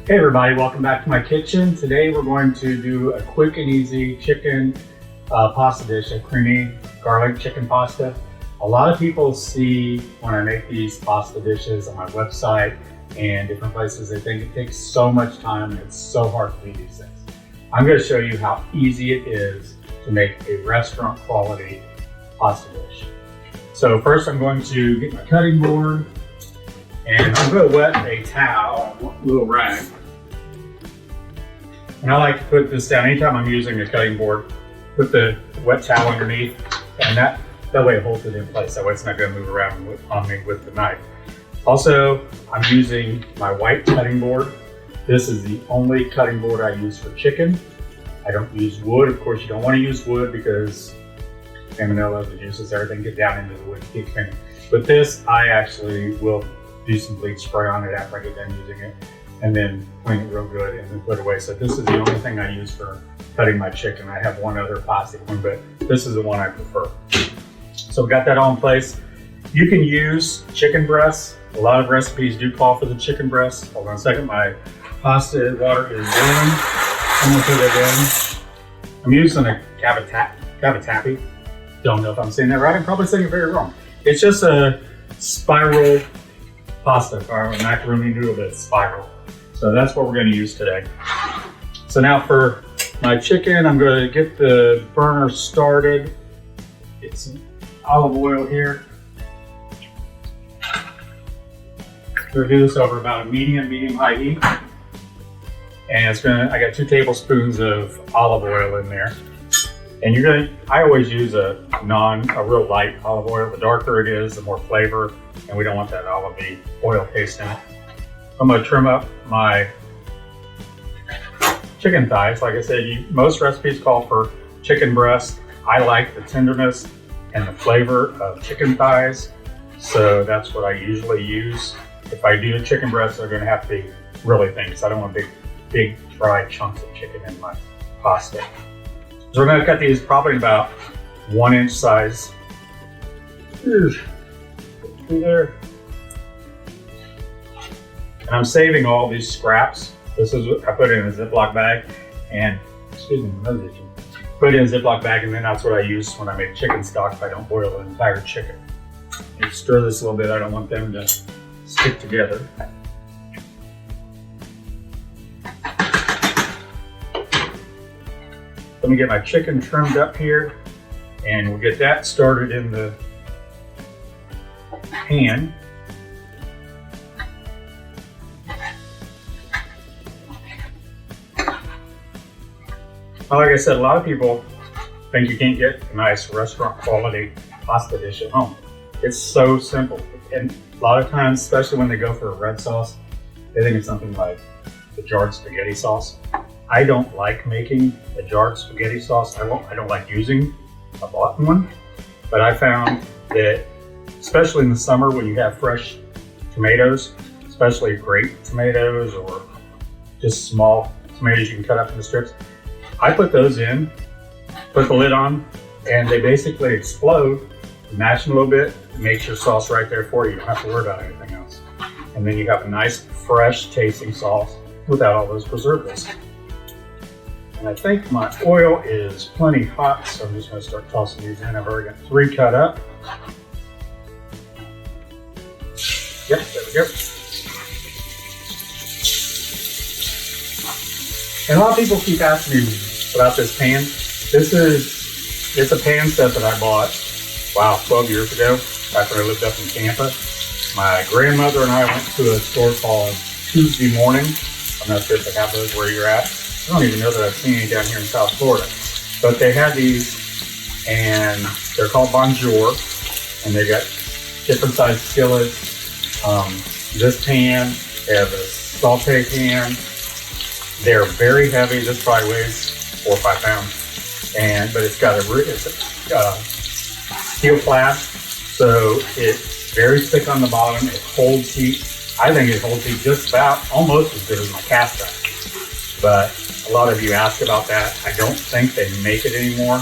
Hey everybody, welcome back to my kitchen. Today we're going to do a quick and easy chicken pasta dish, a creamy garlic chicken pasta. A lot of people see when I make these pasta dishes on my website and different places, they think it takes so much time and it's so hard to do these things. I'm going to show you how easy it is to make a restaurant quality pasta dish. So first I'm going to get my cutting board and I'm going to wet a towel, a little rag. And I like to put this down anytime I'm using a cutting board, put the wet towel underneath, and that way it holds it in place. That way it's not going to move around on me with the knife. Also, I'm using my white cutting board. This is the only cutting board I use for chicken. I don't use wood. Of course, you don't want to use wood because salmonella, the juices, everything get down into the wood. But this, I actually will do some bleach spray on it after I get done using it, and then clean it real good and then put it away. So this is the only thing I use for cutting my chicken. I have one other plastic one, but this is the one I prefer. So we got that all in place. You can use chicken breasts. A lot of recipes do call for the chicken breast. Hold on a second, my pasta water is boiling. I'm gonna put it in. I'm using a cavatappi. Don't know if I'm saying that right. I'm probably saying it very wrong. It's just a spiral pasta, or a macaroni noodle that's spiral. So that's what we're going to use today. So now for my chicken, I'm going to get the burner started. Get some olive oil here. We'll do this over about a medium-high heat. And I got 2 tablespoons of olive oil in there. And I always use a real light olive oil. The darker it is, the more flavor, and we don't want that olive oil taste in it. I'm going to trim up my chicken thighs. Like I said, most recipes call for chicken breast. I like the tenderness and the flavor of chicken thighs, so that's what I usually use. If I do a chicken breast, they're going to have to be really thin because I don't want big dry chunks of chicken in my pasta. So we're going to cut these probably about 1-inch size. Through there. And I'm saving all these scraps. This is what I put in a Ziploc bag, and put it in a Ziploc bag, and then that's what I use when I make chicken stock if I don't boil an entire chicken. And stir this a little bit. I don't want them to stick together. Let me get my chicken trimmed up here, and we'll get that started in the pan. Well, like I said, a lot of people think you can't get a nice restaurant quality pasta dish at home. It's so simple. And a lot of times, especially when they go for a red sauce, they think it's something like the jarred spaghetti sauce. I don't like making a jarred spaghetti sauce. I don't like using a bought one, but I found that especially in the summer when you have fresh tomatoes, especially grape tomatoes or just small tomatoes you can cut up into strips, I put those in, put the lid on, and they basically explode. You mash them a little bit, it makes your sauce right there for you. You don't have to worry about anything else. And then you have a nice, fresh tasting sauce without all those preservatives. And I think my oil is plenty hot, so I'm just going to start tossing these in. I've already got 3 cut up. Yep, there we go. And a lot of people keep asking me about this pan. It's a pan set that I bought, 12 years ago, back when I lived up in Tampa. My grandmother and I went to a store called Tuesday Morning. I'm not sure if they have those where you're at. I don't even know that I've seen any down here in South Florida. But they had these, and they're called Bonjour, and they got different sized skillets. This pan, they have a saute pan. They're very heavy. This probably weighs 4 or 5 pounds, but it's got a steel flask, so it's very thick on the bottom. It holds heat. I think it holds heat just about almost as good as my cast iron. But a lot of you ask about that. I don't think they make it anymore.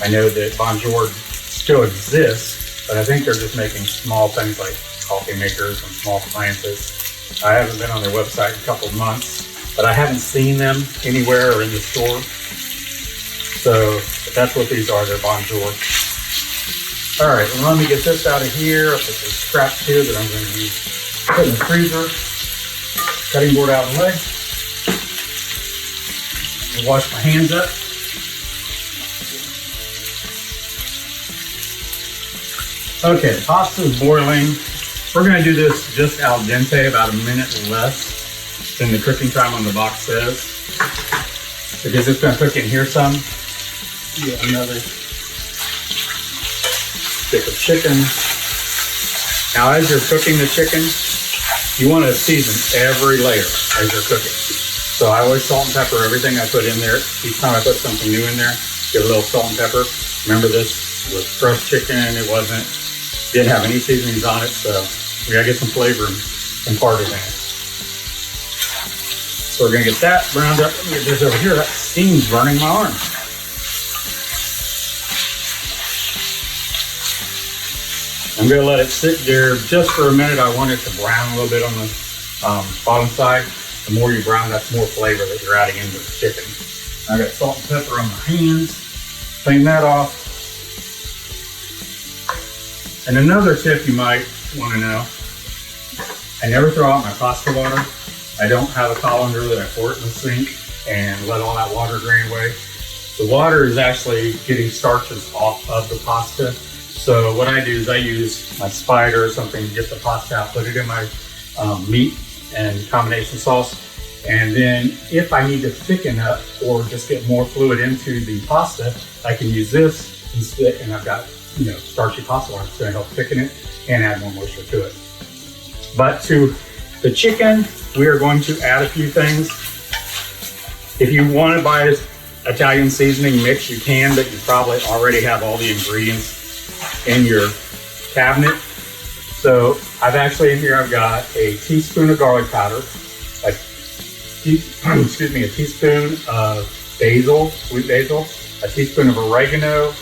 I know that Bonjour still exists, but I think they're just making small things like coffee makers and small appliances. I haven't been on their website in a couple of months, but I haven't seen them anywhere or in the store. So that's what these are, they're bonjour. All right, well, let me get this out of here. I'll put this scraps here that I'm going to use. Put in the freezer. Cutting board out of the way. I'll wash my hands up. Okay, the pasta is boiling. We're going to do this just al dente, about a minute or less than the cooking time on the box says, because it's going to cook in here some. Get another stick of chicken. Now, as you're cooking the chicken, you want to season every layer as you're cooking. So I always salt and pepper everything I put in there. Each time I put something new in there, give a little salt and pepper. Remember, this was fresh chicken. Didn't have any seasonings on it, so we gotta get some flavor imparted in it. So we're gonna get that browned up. Let me get this over here. That steam's burning my arm. I'm gonna let it sit there just for a minute. I want it to brown a little bit on the bottom side. The more you brown, that's more flavor that you're adding into the chicken. I got salt and pepper on my hands. Clean that off. And another tip you might want to know, I never throw out my pasta water. I don't have a colander that I pour it in the sink and let all that water drain away. The water is actually getting starches off of the pasta. So what I do is I use my spider or something to get the pasta out, put it in my meat and combination sauce. And then if I need to thicken up or just get more fluid into the pasta, I can use this instead, and I've got starchy pasta water. It's going to help thicken it and add more moisture to it. But to the chicken, we are going to add a few things. If you want to buy Italian seasoning mix, you can, but you probably already have all the ingredients in your cabinet. So I've got a teaspoon of garlic powder, a teaspoon of basil, sweet basil, a teaspoon of oregano,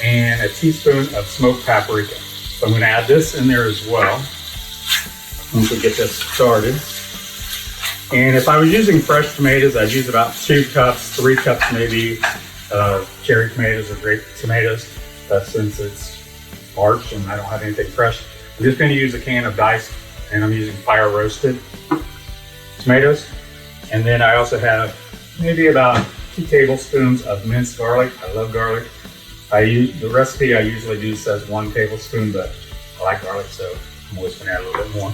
and a teaspoon of smoked paprika. So I'm going to add this in there as well once we get this started. And if I was using fresh tomatoes, I'd use about 2 cups, 3 cups maybe, of cherry tomatoes or grape tomatoes. Since it's March and I don't have anything fresh, I'm just going to use a can of diced, and I'm using fire roasted tomatoes. And then I also have maybe about 2 tablespoons of minced garlic. I love garlic. The recipe I usually do says 1 tablespoon, but I like garlic, so I'm always going to add a little bit more.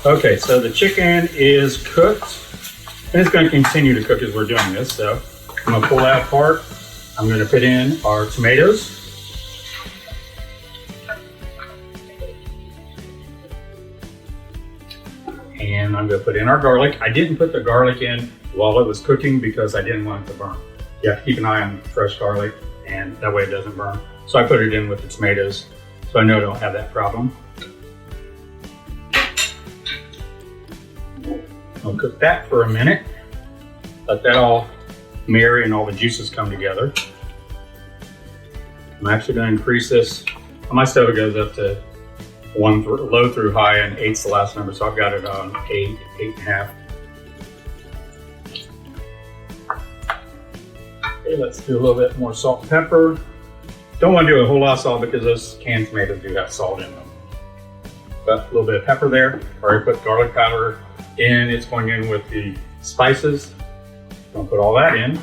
Okay, so the chicken is cooked, and it's going to continue to cook as we're doing this. So I'm going to pull that apart. I'm going to put in our tomatoes. And I'm going to put in our garlic. I didn't put the garlic in while it was cooking because I didn't want it to burn. You have to keep an eye on fresh garlic, and that way it doesn't burn. So I put it in with the tomatoes, so I know I don't have that problem. I'll cook that for a minute. Let that all marry and all the juices come together. I'm actually going to increase this. My stove goes up to low through high, and 8's the last number, so I've got it on 8, 8.5. Okay, let's do a little bit more salt and pepper. Don't want to do a whole lot of salt because those canned tomatoes do have salt in them. But a little bit of pepper there. Already put garlic powder in. It's going in with the spices. I'll put all that in.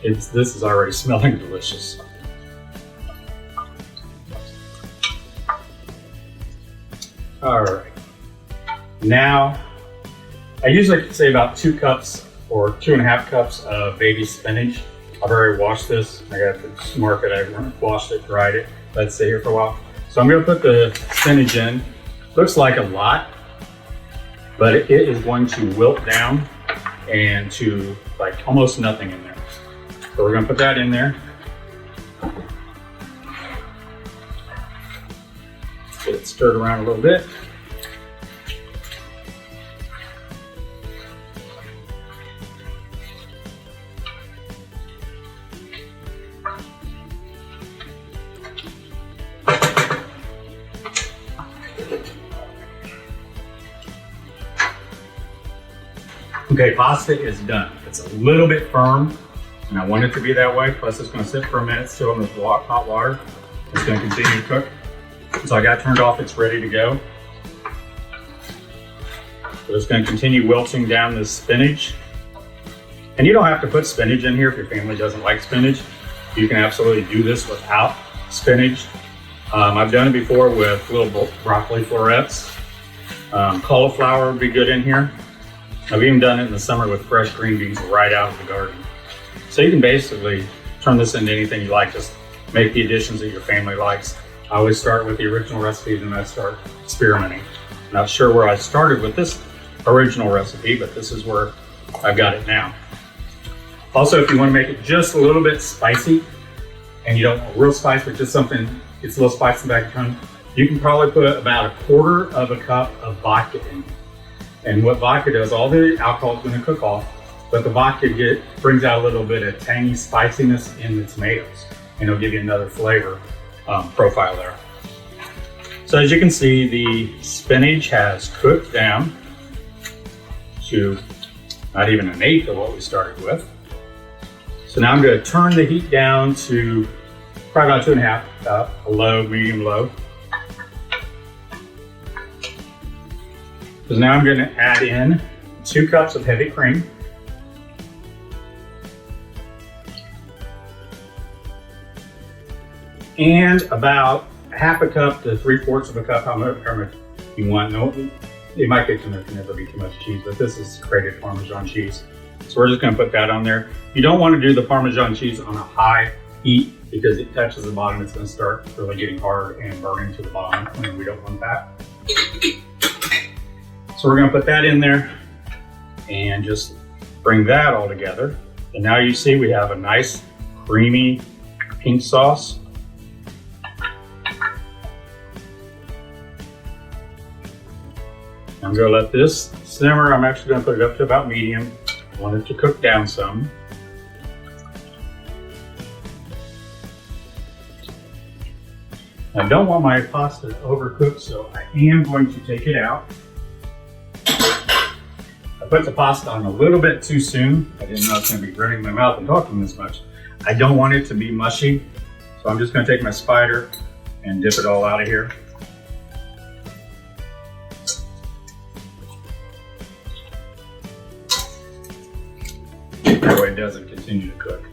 This is already smelling delicious. All right. Now, I usually say about 2 cups or 2.5 cups of baby spinach. I've already washed this. I got to mark it. I washed it, dried it, let it sit here for a while. So I'm going to put the spinach in. Looks like a lot, but it is going to wilt down and to like almost nothing in there. So we're going to put that in there. Get it stirred around a little bit. Okay, pasta is done. It's a little bit firm, and I want it to be that way. Plus, it's going to sit for a minute still in this hot water. It's going to continue to cook. So I got it turned off. It's ready to go. So it's going to continue wilting down this spinach. And you don't have to put spinach in here if your family doesn't like spinach. You can absolutely do this without spinach. I've done it before with little broccoli florets. Cauliflower would be good in here. I've even done it in the summer with fresh green beans right out of the garden. So you can basically turn this into anything you like. Just make the additions that your family likes. I always start with the original recipes and I start experimenting. Not sure where I started with this original recipe, but this is where I've got it now. Also, if you want to make it just a little bit spicy, and you don't want real spice, but just something it's a little spicy in the back of your tongue, you can probably put about 1/4 of a cup of vodka in. And what vodka does, all the alcohol is going to cook off, but the vodka brings out a little bit of tangy spiciness in the tomatoes, and it'll give you another flavor profile there. So as you can see, the spinach has cooked down to not even 1/8 of what we started with. So now I'm going to turn the heat down to probably about 2.5, about a low, medium low. So now I'm going to add in 2 cups of heavy cream. And about 1/2 cup to 3/4 of a cup, however you want. No, in my kitchen there can never be too much cheese, but this is grated Parmesan cheese. So we're just going to put that on there. You don't want to do the Parmesan cheese on a high heat because it touches the bottom. It's going to start really getting hard and burning to the bottom, and we don't want that. So we're going to put that in there and just bring that all together. And now you see we have a nice creamy pink sauce. I'm going to let this simmer. I'm actually going to put it up to about medium. I want it to cook down some. I don't want my pasta to overcook, so I am going to take it out. I put the pasta on a little bit too soon. I didn't know I was going to be running my mouth and talking this much. I don't want it to be mushy, so I'm just going to take my spider and dip it all out of here. That way it doesn't continue to cook.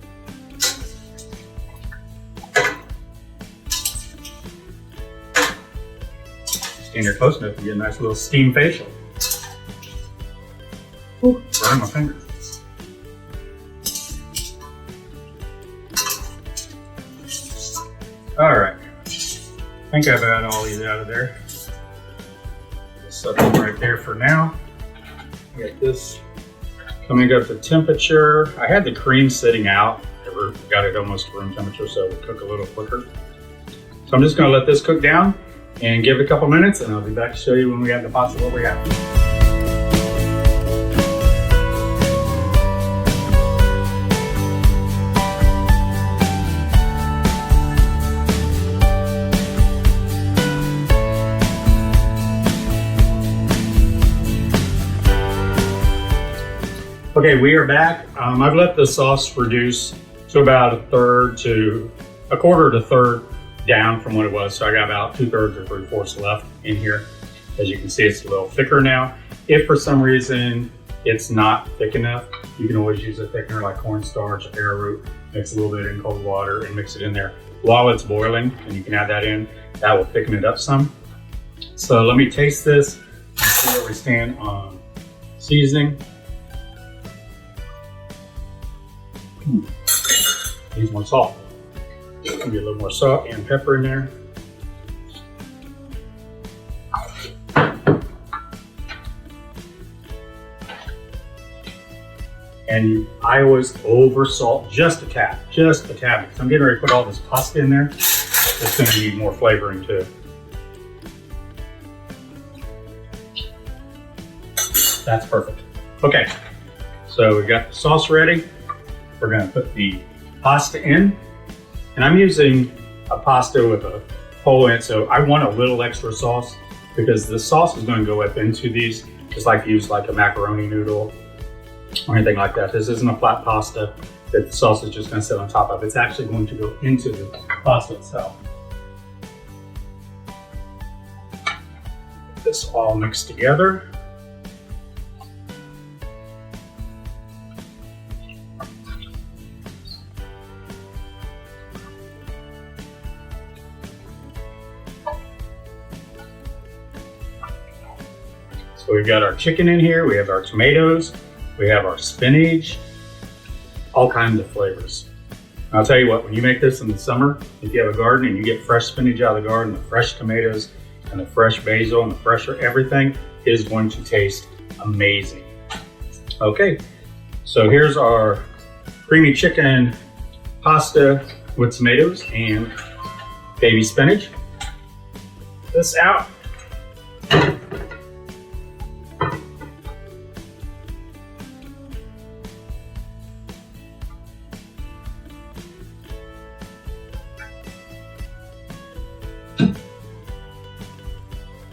Stand here close enough to get a nice little steam facial. Ooh, burn my finger. All right, I think I've had all these out of there. Just set them right there for now. Get this coming up to temperature. I had the cream sitting out. I got it almost room temperature, so it would cook a little quicker. So I'm just gonna let this cook down and give it a couple minutes, and I'll be back to show you when we have the pasta what we have. Okay, we are back. I've let the sauce reduce to about 1/3 to 1/4 to 1/3 down from what it was. So I got about 2/3 or 3/4 left in here. As you can see, it's a little thicker now. If for some reason it's not thick enough, you can always use a thickener like cornstarch, arrowroot, mix a little bit in cold water and mix it in there while it's boiling, and you can add that in. That will thicken it up some. So let me taste this and see where we stand on seasoning. Needs more salt. Get a little more salt and pepper in there. And I always over salt just a tad, because I'm getting ready to put all this pasta in there. It's going to need more flavoring too. That's perfect. Okay, so we got the sauce ready. We're going to put the pasta in, and I'm using a pasta with a hole in it, so I want a little extra sauce because the sauce is going to go up into these, just like use like a macaroni noodle or anything like that. This isn't a flat pasta that the sausage is just going to sit on top of. It's actually going to go into the pasta itself. Get this all mixed together. So we've got our chicken in here, we have our tomatoes, we have our spinach, all kinds of flavors. And I'll tell you what, when you make this in the summer, if you have a garden and you get fresh spinach out of the garden, the fresh tomatoes and the fresh basil and the fresh everything is going to taste amazing. Okay, so here's our creamy chicken pasta with tomatoes and baby spinach. Get this out.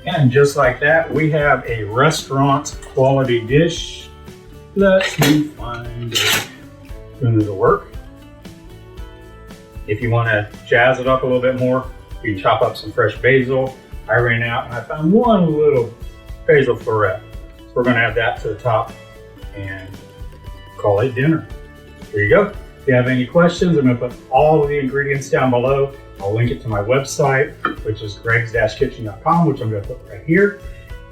And just like that, we have a restaurant quality dish. Let me find it. Doing the work. If you want to jazz it up a little bit more, you can chop up some fresh basil. I ran out and I found one little basil floret. So we're going to add that to the top and call it dinner. There you go. If you have any questions, I'm going to put all of the ingredients down below. I'll link it to my website, which is gregs-kitchen.com, which I'm going to put right here.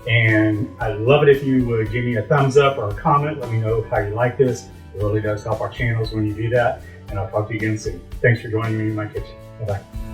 And I'd love it if you would give me a thumbs up or a comment. Let me know how you like this. It really does help our channels when you do that. And I'll talk to you again soon. Thanks for joining me in my kitchen. Bye-bye.